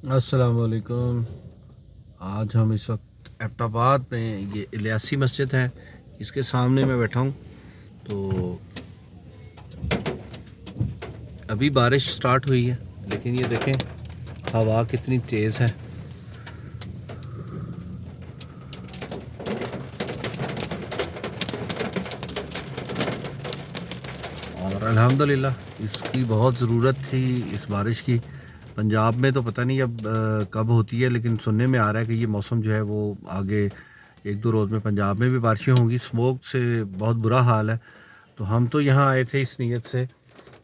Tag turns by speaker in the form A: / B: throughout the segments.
A: अस्सलाम वालेकुम। आज हम इस वक्त एबटाबाद में, ये इलियासी मस्जिद है, इसके सामने मैं बैठा हूँ। तो अभी बारिश स्टार्ट हुई है, लेकिन ये देखें हवा कितनी तेज़ है। और अल्हम्दुलिल्लाह इसकी बहुत ज़रूरत थी, इस बारिश की। पंजाब में तो पता नहीं अब कब होती है, लेकिन सुनने में आ रहा है कि ये मौसम जो है वो आगे एक दो रोज़ में पंजाब में भी बारिशें होंगी। स्मोक से बहुत बुरा हाल है। तो हम तो यहाँ आए थे इस नीयत से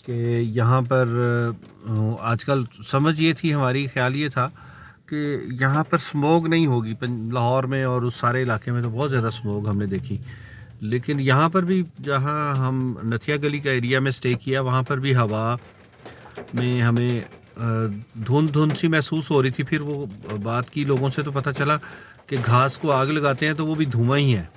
A: कि यहाँ पर आजकल समझ ये थी, हमारी ख्याल ये था कि यहाँ पर स्मोक नहीं होगी। लाहौर में और उस सारे इलाके में तो बहुत ज़्यादा स्मोक हमने देखी, लेकिन यहाँ पर भी, जहाँ हम नथिया गली का एरिया में स्टे किया, वहाँ पर भी हवा में हमें धुंध धुंध सी महसूस हो रही थी। फिर वो बात की लोगों से तो पता चला कि घास को आग लगाते हैं तो वो भी धुआं ही है,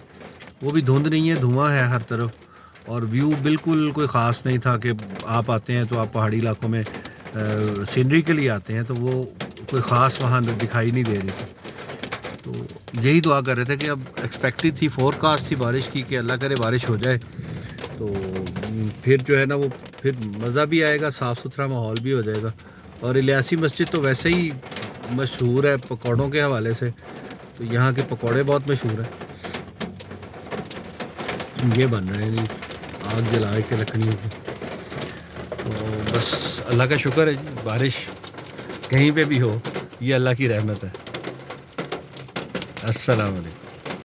A: वो भी धुंध नहीं है, धुआं है हर तरफ। और व्यू बिल्कुल कोई ख़ास नहीं था कि आप आते हैं तो आप पहाड़ी इलाकों में सीनरी के लिए आते हैं, तो वो कोई ख़ास वहाँ दिखाई नहीं दे रही थी। तो यही दुआ कर रहे थे कि अब एक्सपेक्टेड थी, फोरकास्ट थी बारिश की, कि अल्लाह करे बारिश हो जाए तो फिर जो है ना वो फिर मज़ा भी आएगा, साफ़ सुथरा माहौल भी हो जाएगा। और इलियासी मस्जिद तो वैसे ही मशहूर है पकौड़ों के हवाले से, तो यहाँ के पकौड़े बहुत मशहूर हैं। ये बन रहे हैं जी, आग जला के लकड़ियों की। तो बस अल्लाह का शुक्र है जी, बारिश कहीं पे भी हो, ये अल्लाह की रहमत है। अस्सलाम वालेकुम।